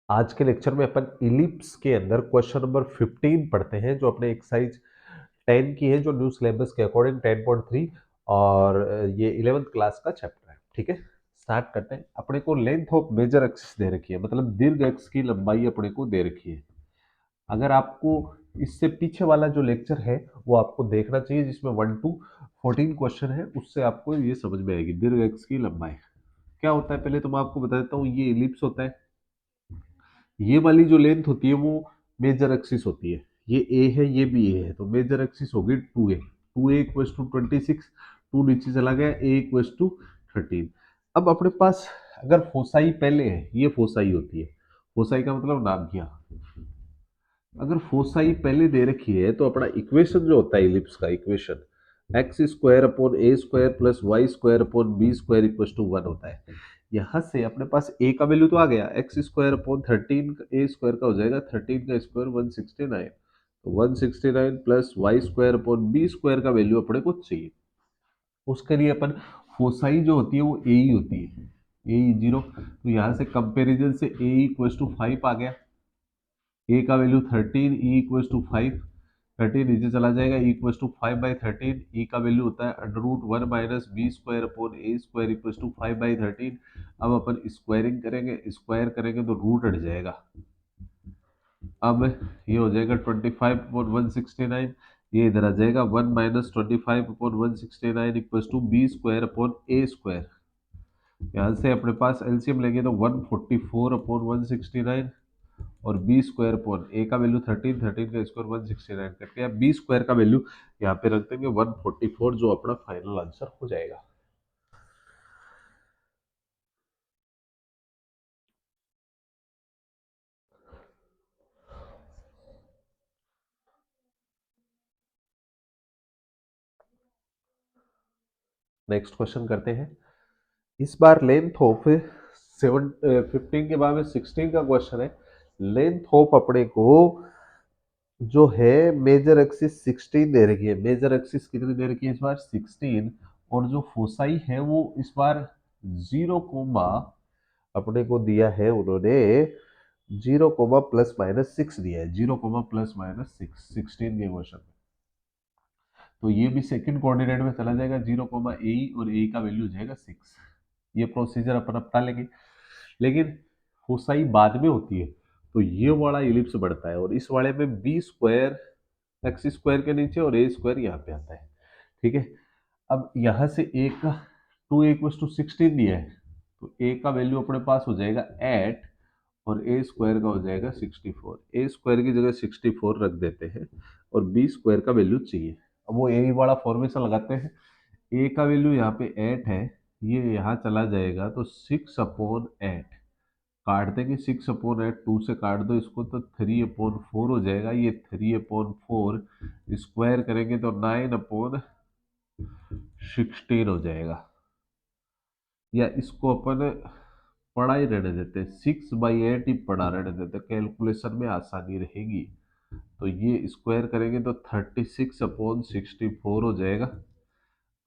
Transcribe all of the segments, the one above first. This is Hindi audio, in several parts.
आज के लेक्चर में अपन इलिप्स के अंदर क्वेश्चन नंबर 15 पढ़ते हैं, जो अपने एक्सरसाइज 10 की है, जो न्यू सिलेबस के अकॉर्डिंग 10.3 और ये 11th क्लास का चैप्टर है। ठीक है, स्टार्ट करते हैं। अपने को लेंथ ऑफ मेजर एक्सिस दे रखी है, मतलब दीर्घ अक्ष की लंबाई अपने को दे रखी है। अगर आपको इससे पीछे वाला जो लेक्चर है वो आपको देखना चाहिए, जिसमें 1 to 14 क्वेश्चन है, उससे आपको ये समझ में आएगी दीर्घ अक्ष की लंबाई क्या होता है। पहले तो मैं आपको बता देता हूँ, ये इलिप्स होता है। ये वाली जो लेंथ होती है वो मेजर एक्सिस होती है। ये ए है, ये भी ए है, तो मेजर एक्सिस होगी 2a इक्वल्स टू 26, 2 नीचे चला गया, a इक्वल्स टू 13। अब अपने पास अगर फोसाई पहले है, ये फोसाई होती है। फोसाई का मतलब नाभिया। अगर फोसाई पहले दे रखी है तो अपना इक्वेशन जो होता है इलिप्स का equation, x square upon A square plus y square upon b square equal to 1 होता है। यहाँ से अपने पास ए का वैल्यू तो आ गया, x square upon 13 a square का हो जाएगा 13 का स्क्वायर 169, तो 169 plus y square upon b square का वैल्यू अपने को चाहिए। उसके लिए अपन फोसाई जो होती है वो ए ही होती है, ए 0। तो यहाँ से कंपेरिजन से ए इक्वल टू 5 आ गया, ए का वैल्यू 13, ई इक्वल्स टू 5, 13 नीचे चला जाएगा, ई इक्वल्स टू 5/13, ई का वैल्यू होता है √1 minus b square upon A square equals to 5/13। अब अपन स्क्वायरिंग करेंगे, स्क्वायर करेंगे तो रूट हट जाएगा। अब ये हो जाएगा 25/169, ये इधर आ जाएगा 1 minus 25/169 equals to B square upon A square. यहाँ से अपने पास एलसीएम लेंगे तो 144/169 और बी स्क्वायर अपॉन ए का वैल्यू 13, 13 का स्क्वायर 169 करके या बी स्क्वायर का वैल्यू यहाँ पे रख देंगे 144, जो अपना फाइनल आंसर हो जाएगा। नेक्स्ट क्वेश्चन करते हैं। इस बार लेंथ ऑफ 15 के बाद में 16 का क्वेश्चन है। लेंथ ऑफ अपने को जो है मेजर एक्सिस 16 दे रखी है। मेजर एक्सिस कितनी दे रखी है इस बार? 16। और जो फोसाई है वो इस बार 0, अपने को दिया है उन्होंने 0, ±6 दिया है। 0, ±6 16 के क्वेश्चन में। तो ये भी सेकंड कोऑर्डिनेट में चला जाएगा 0, ए और ए का वैल्यू हो जाएगा 6। ये प्रोसीजर अपन अपना लेंगे, लेकिन फोसाई बाद में होती है। तो ये वाला इलिप्स बढ़ता है और इस वाले में बी स्क्वायर एक्स स्क्वायर के नीचे और ए स्क्वायर यहाँ पे आता है। ठीक है, अब यहाँ से ए का 2a = 16 दिया है, तो ए का वैल्यू अपने पास हो जाएगा 8 और ए स्क्वायर का हो जाएगा 64। ए स्क्वायर की जगह 64 रख देते हैं और बी स्क्वायर का वैल्यू चाहिए। अब वो ए वाला फॉर्मेशन लगाते हैं। ए का वैल्यू यहाँ पे 8 है, ये यहाँ चला जाएगा तो 6/8 काट देंगे। 6/8 2 से काट दो इसको तो 3/4 हो जाएगा। ये 3/4 स्क्वायर करेंगे तो 9/16 हो जाएगा। या इसको अपन पढ़ा ही रहने देते, 6/8 ही पढ़ा रहने देते, कैलकुलेशन में आसानी रहेगी। तो ये स्क्वायर करेंगे तो 36/64 हो जाएगा।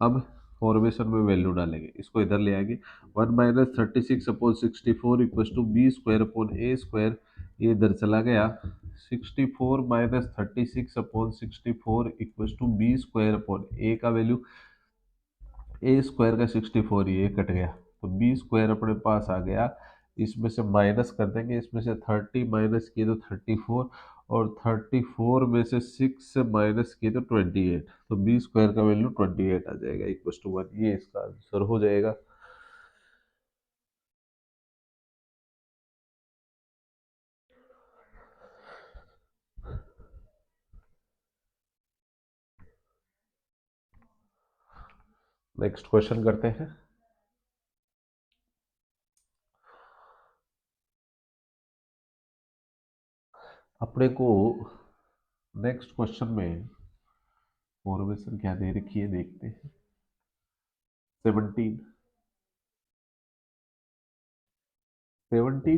अब फॉर्मेशन में वैल्यू डालेंगे, इसको इधर ले आएंगे। 1 - 36/64 equal to B square upon A square, ये इधर चला गया। 64 - 36/64 equal to B square upon A का वैल्यू, ए स्क्वायर का 64, ये कट गया तो बी स्क्वायर अपने पास आ गया। इसमें से माइनस कर देंगे, इसमें से 30 माइनस किए तो 34, और 34 में से 6 से माइनस किए तो 28, तो बी स्क्वायर का वैल्यू 28 आ जाएगा इक्वल टू 1। ये इसका आंसर हो जाएगा। नेक्स्ट क्वेश्चन करते हैं। अपने को नेक्स्ट क्वेश्चन में फॉर्मेशन क्या दे रखी है देखते हैं। 17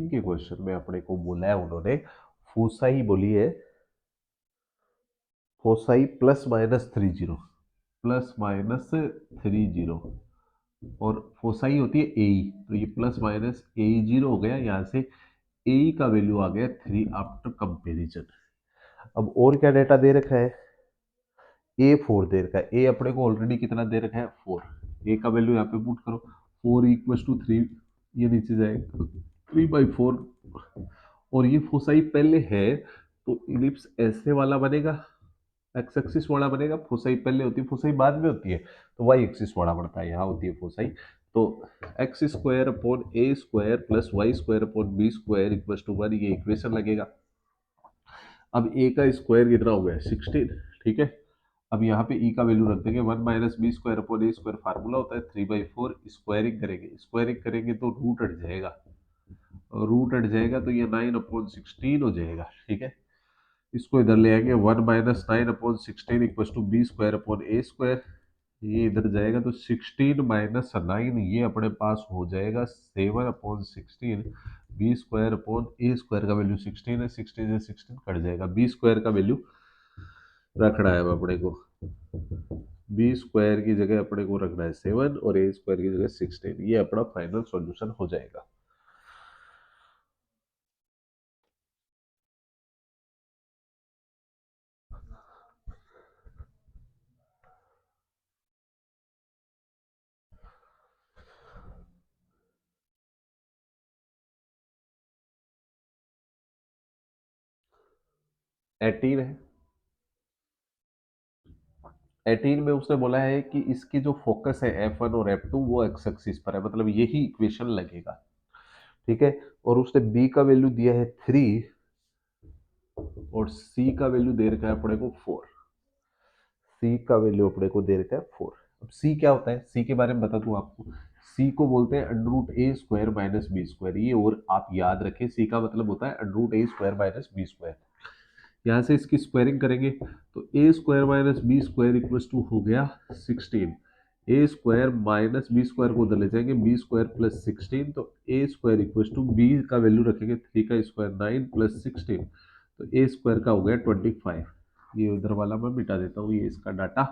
के क्वेश्चन में अपने को बोला है उन्होंने, फोसाई बोली है, फोसाई +-30, +-30, और फोसाई होती है ए, तो ये +-ए 0 हो गया। यहाँ से ए का वैल्यू आ गया 3 आफ्टर कंपेरिजन। अब और क्या डेटा दे रखा है, ए 4 दे रखा है, ए अपने को ऑलरेडी कितना दे रखा है 4, ए का वैल्यू यहाँ पे पुट करो 4 इक्वल्स टू 3, ये नीचे जाएगा 3/4, और ये फोसाई पहले है तो इलिप्स ऐसे वाला बनेगा, एक्स एक्सिस वाला बनेगा, फोसाई पहले होती है फोसाई बाद में होती है, तो वाई एक्सिस वाला बढ़ता है, यहाँ होती है फोसाई। तो x square upon A square plus y square upon b square equal to 1, ये इक्वेशन लगेगा। अब ए का स्क्वायर कितना हो गया 16, ठीक है। अब यहाँ पे ई का वैल्यू रख देंगे 1 माइनस बी स्क्वायर अपॉन ए स्क्वायर, फार्मूला होता है 3/4, स्क्वायरिंग करेंगे, स्क्वायरिंग करेंगे तो रूट हट जाएगा, रूट हट जाएगा तो ये 9/16 हो जाएगा, ठीक है। इसको इधर ले आएंगे 1 minus 9/16 equal to B square upon A square, ये इधर जाएगा तो 16 माइनस 9, ये अपने पास हो जाएगा 7/16, बी स्क्वायर अपॉन ए स्क्वायर का वैल्यू 16 है, 16 से 16 कट जाएगा, बी स्क्वायर का वैल्यू रखना है अब अपने को, बी स्क्वायर की जगह अपने को रखना है 7 और ए स्क्वायर की जगह 16, ये अपना फाइनल सॉल्यूशन हो जाएगा। एटीन है, 18 में उसने बोला है कि इसकी जो फोकस है F1 और F2 वो एक्स एक्सिस पर है, मतलब यही इक्वेशन लगेगा, ठीक है। और उसने B का वैल्यू दिया है 3 और C का वैल्यू दे रखा है अपने को 4, C का वैल्यू अपने को दे रखा है 4। अब C क्या होता है, C के बारे में बता दूं आपको, C को बोलते हैं under root a square minus b square, ये और आप याद रखें, C का मतलब होता है under root a square minus b square. यहाँ से इसकी स्क्वायरिंग करेंगे तो a square minus b square equal to हो गया 16, a square minus b square को उधर ले जाएंगे, बी स्क्वायर प्लस 16, तो a square equal to b का वैल्यू रखेंगे 3 का स्क्वायर 9 प्लस 16, तो ए स्क्वायर का हो गया 25, ये उधर वाला मैं मिटा देता हूँ, ये इसका डाटा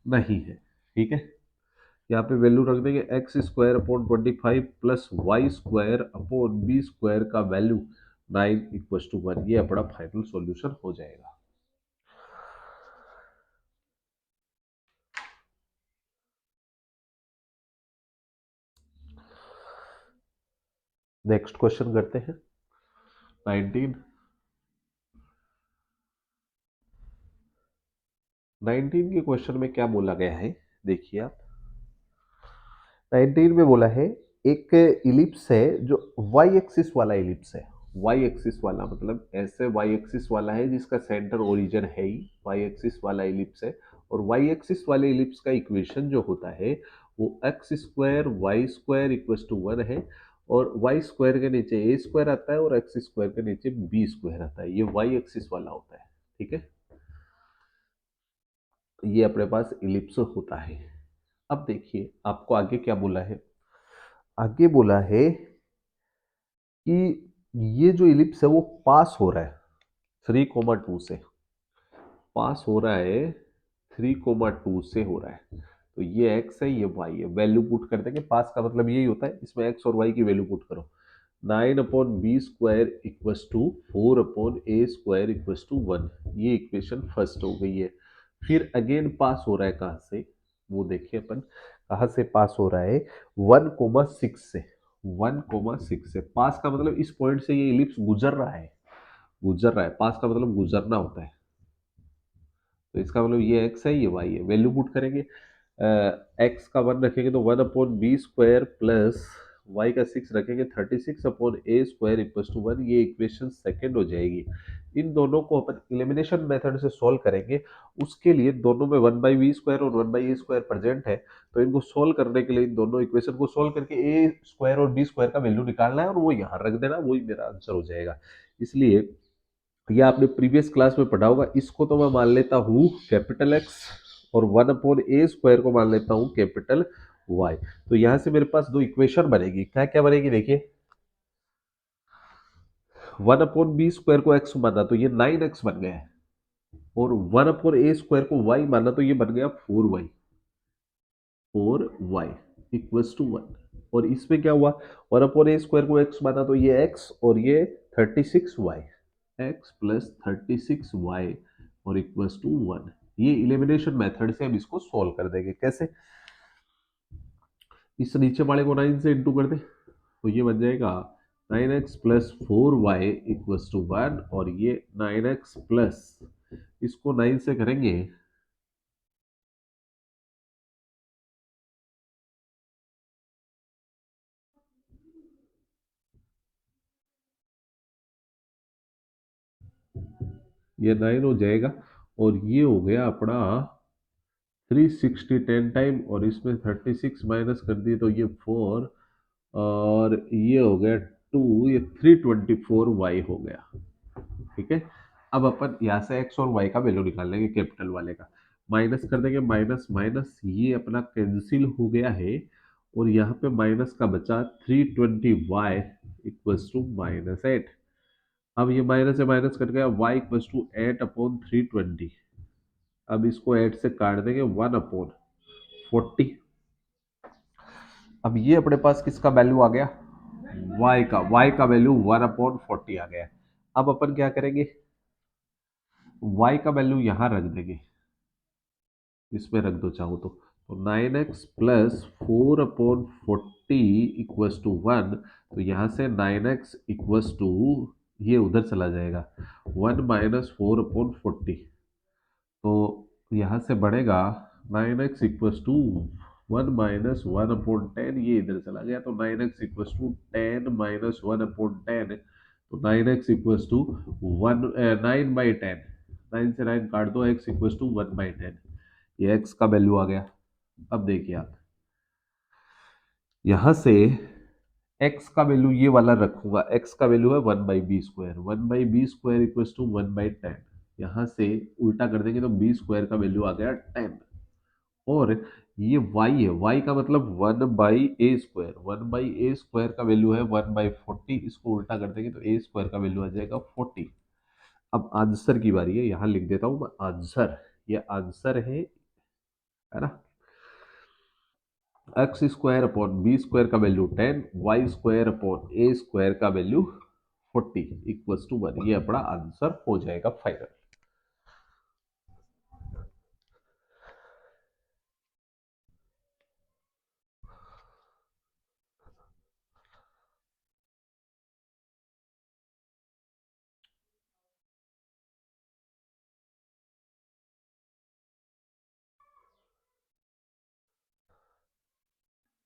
नहीं है, ठीक है। यहाँ पे वैल्यू रख देंगे x square upon 25 plus y square upon b square का वैल्यू 9 इक्वल टू 1, ये अपना फाइनल सॉल्यूशन हो जाएगा। नेक्स्ट क्वेश्चन करते हैं 19। 19 के क्वेश्चन में क्या बोला गया है, देखिए आप, 19 में बोला है एक इलिप्स है जो वाई एक्सिस वाला इलिप्स है, वाई एक्सिस वाला मतलब ऐसे वाई एक्सिस वाला है जिसका सेंटर ओरिजिन है ही, वाई एक्सिस वाला इलिप्स है, और वाई एक्सिस वाले इलिप्स का इक्वेशन जो होता है वो x square y square equal to 1 है, और वाई स्क्वायर के नीचे ए स्क्वायर आता है और एक्स स्क्वायर के नीचे बी स्क्वायर आता है, ये वाई एक्सिस वाला होता है, ठीक है। तो ये अपने पास इलिप्स होता है। अब देखिए आपको आगे क्या बोला है, आगे बोला है कि ये जो इलिप्स है वो पास हो रहा है 3,2 से, पास हो रहा है 3,2 से हो रहा है, तो ये x है ये y है, वैल्यू पुट कर देंगे, पास का मतलब यही होता है, इसमें x और y की वैल्यू पुट करो, 9/b square equals to 4/a square equals to 1, ये इक्वेशन फर्स्ट हो गई है। फिर अगेन पास हो रहा है कहाँ से, वो देखिए अपन कहाँ से पास हो रहा है, 1,6 से, 1,6 से पास का मतलब इस पॉइंट से ये इलिप्स गुजर रहा है, गुजर रहा है, पास का मतलब गुजरना होता है, तो इसका मतलब ये एक्स है ये वाई है, वैल्यू पुट करेंगे, एक्स का 1 रखेंगे तो 1/b स्क्वायर प्लस वाई का 6 रखेंगे 36/a स्क्वायर इक्वल टू 1, ये इक्वेशन सेकेंड हो जाएगी। इन दोनों को अपन एलिमिनेशन मेथड से सॉल्व करेंगे, उसके लिए दोनों में 1/v स्क्वायर और 1/a स्क्वायर प्रेजेंट है, तो इनको सॉल्व करने के लिए इन दोनों इक्वेशन को सॉल्व करके ए स्क्वायर और बी स्क्वायर का वैल्यू निकालना है और वो यहाँ रख देना, वही मेरा आंसर हो जाएगा। इसलिए ये आपने प्रीवियस क्लास में पढ़ा होगा, इसको तो मैं मान लेता हूँ कैपिटल एक्स और 1/a स्क्वायर को मान लेता हूँ कैपिटल वाई, तो यहां से मेरे पास दो इक्वेशन बनेगी, क्या क्या बनेगी देखिए, 1/b स्क्वायर को x माना तो ये 9x बन गया है, और 1/a स्क्वायर को y माना तो ये बन गया 4y, 4y इक्वल्स टू 1, और इसमें क्या हुआ, 1/a स्क्वायर को x माना तो ये x और ये 36y, x प्लस 36y और इक्वल्स टू 1। ये इलिमिनेशन मेथड से हम इसको सॉल्व कर देंगे। कैसे? इस नीचे वाले को 9 से इंटू कर दे तो ये बन जाएगा 9x plus 4y equals to 1, और ये 9x प्लस, इसको 9 से करेंगे ये 9 हो जाएगा, और ये हो गया अपना 360 10 टाइम, और इसमें 36 माइनस कर दिए तो ये 4, और ये हो गया 2, ये 324y हो गया। ठीक है, अब अपन यहाँ से x और y का वैल्यू निकाल लेंगे, कैपिटल वाले का माइनस कर देंगे, माइनस माइनस ये अपना कैंसिल हो गया है, और यहाँ पे माइनस का बचा 320y इक्वल्स टू -8। अब ये माइनस से माइनस कट गया, y इक्वल्स टू 8/320। अब इसको 8 से काट देंगे, 1/40। अब ये अपने पास किसका वैल्यू आ गया? y का वैल्यू 1/40 आ गया। अब अपन क्या करेंगे, y का वैल्यू यहां रख देंगे, इसमें रख दो चाहो तो 9x प्लस 4/40 इक्वल्स टू 1। तो यहाँ से 9x इक्वल्स टू, ये उधर चला जाएगा, 1 माइनस 4/40। तो यहाँ से बढ़ेगा 9x इक्वल्स टू 1 माइनस 1/10, ये इधर चला गया, तो 9x इक्वल्स टू 10 माइनस 1/10। तो 9x इक्वल्स टू 9/10, 9 से 9 काट दो, x इक्वल्स टू 1/10। ये x का वैल्यू आ गया। अब देखिए आप, यहां से x का वैल्यू ये वाला रखूंगा, x का वैल्यू है 1/b², 1/b² इक्वल्स टू 1/10। यहां से उल्टा कर देंगे तो b² का वैल्यू आ गया 10, और ये y है, y का मतलब 1/a², 1/a² का वैल्यू है 1/40। इसको उल्टा कर देंगे तो a² का वैल्यू आ जाएगा 40। अब आंसर की बारी है, यहां लिख देता हूं मैं आंसर, ये आंसर है ना। x² अपॉन b² का वैल्यू 10, y² अपॉन a² का वैल्यू 40 इक्वल्स टू 1। ये अपना आंसर हो जाएगा फाइनल।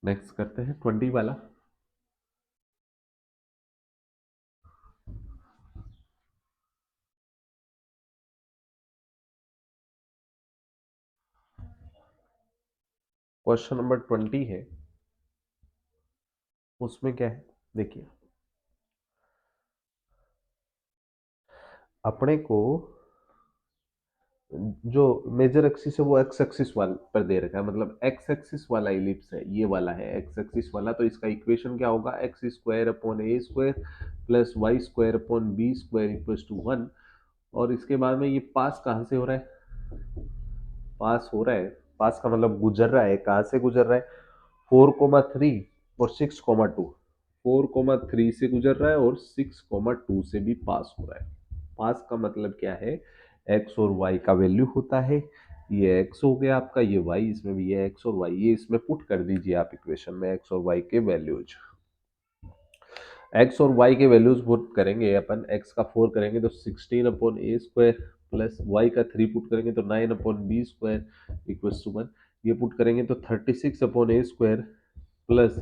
नेक्स्ट करते हैं 20 वाला। क्वेश्चन नंबर 20 है, उसमें क्या है देखिए, अपने को जो मेजर एक्सिस है वो एक्स एक्सिस वाल पर दे रखा है, मतलब एक्स एक्सिस वाला इलिप्स है, ये वाला है एक्स एक्सिस वाला। तो इसका इक्वेशन क्या होगा, x² upon a² plus y² upon b² equals to 1। और इसके बाद में ये पास कहाँ से हो रहा है, पास हो रहा है, पास का मतलब गुजर रहा है, कहाँ से गुजर रहा है, 4,3 और 6,2। 4,3 से गुजर रहा है और 6,2 से भी पास हो रहा है। पास का मतलब क्या है, एक्स और वाई का वैल्यू होता है, ये एक्स हो गया आपका, ये वाई, इसमें भी ये एक्स और वाई, ये इसमें पुट कर दीजिए आप इक्वेशन में एक्स और वाई के वैल्यूज। एक्स और वाई के वैल्यूज पुट करेंगे अपन, एक्स का 4 करेंगे तो 16/a² प्लस वाई का 3 पुट करेंगे तो 9/b² इक्वल्स टू 1। ये पुट करेंगे तो 36/a² plus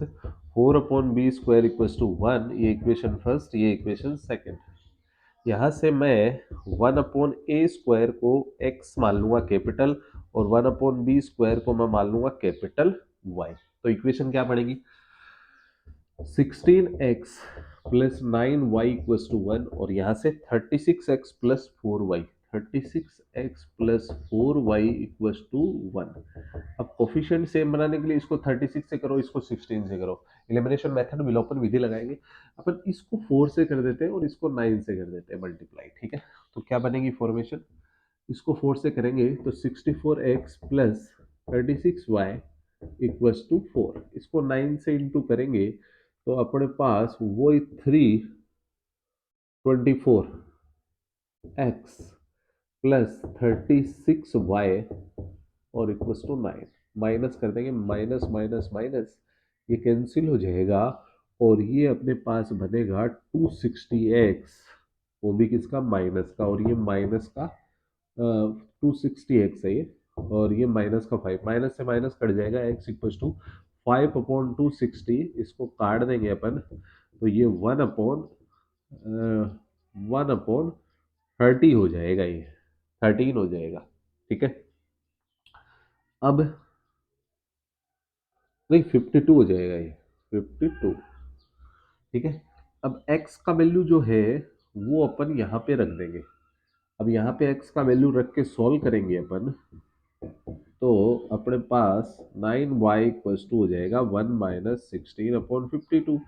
4/b² equals to 1। ये इक्वेशन फर्स्ट, ये इक्वेशन सेकंड। यहाँ से मैं 1/a² को x मान लूंगा कैपिटल, और 1/b² को मैं मान लूंगा कैपिटल y। तो इक्वेशन क्या पड़ेगी, 16x plus 9y equals to 1, और यहाँ से 36x plus 4y, 36x plus 4y equals to 1। अब कोफिशिएंट सेम बनाने के लिए इसको 36 से करो, इसको 16 से करो, एलिमिनेशन मेथड विलोपन विधि लगाएंगे अपन। इसको 4 से कर देते हैं और इसको 9 से कर देते हैं मल्टीप्लाई। ठीक है, तो क्या बनेगी फॉर्मेशन, इसको 4 से करेंगे तो 64x plus 36y equals to 4। इसको 9 से इंटू करेंगे तो अपने पास वो 3 24x प्लस 36y और इक्वल्स टू 9। माइनस कर देंगे, माइनस माइनस माइनस ये कैंसिल हो जाएगा और ये अपने पास बनेगा 260x, वो भी किसका, माइनस का, और ये माइनस का 260x है ये, और ये माइनस का 5, माइनस से माइनस कट जाएगा, x इक्वल्स टू 5/260, इसको काट देंगे अपन तो ये 1/30 हो जाएगा, ये 13 हो जाएगा। ठीक है, अब नहीं 52 हो जाएगा ये, 52। ठीक है, अब x का वैल्यू जो है वो अपन यहाँ पे रख देंगे। अब यहाँ पे x का वैल्यू रख के सॉल्व करेंगे अपन, तो अपने पास 9y इक्वल्स टू हो जाएगा 1 - 16/52।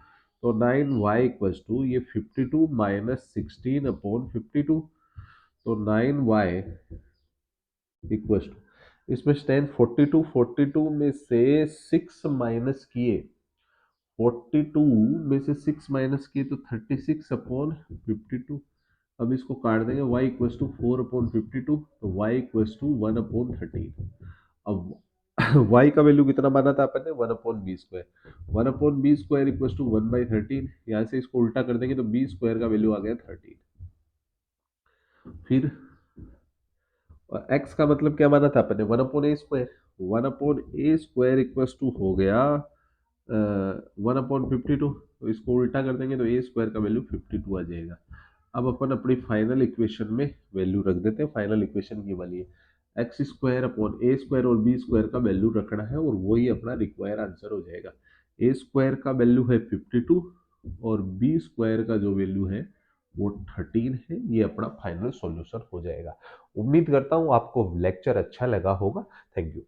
तो 9y इक्वल्स टू ये 52 - 16/52, तो 9y इक्वल्स टू, इसमें स्टैंड 42 में से 6 माइनस किए, 42 में से 6 माइनस किए तो 36/52। अब इसको काट देंगे, y इक्वल्स टू 4/52, तो y इक्वल्स टू 1/13। अब y का वैल्यू कितना माना था अपन ने, 1/b², 1/b² इक्वल्स टू 1/13। यहाँ से इसको उल्टा कर देंगे तो b² का वैल्यू आ गया 13। फिर x का मतलब क्या माना था अपन ने, 1/a², 1/a² इक्वल्स टू हो गया 1/52। तो इसको उल्टा कर देंगे तो a² का वैल्यू 52 आ जाएगा। अब अपन अपनी फाइनल इक्वेशन में वैल्यू रख देते हैं, फाइनल इक्वेशन की वाली है x² और b² का वैल्यू रखना है और वही अपना रिक्वायर आंसर हो जाएगा। a² का वैल्यू है 52 और b² का जो वैल्यू है वो 13 है। ये अपना फाइनल सॉल्यूशन हो जाएगा। उम्मीद करता हूँ आपको लेक्चर अच्छा लगा होगा। Thank you.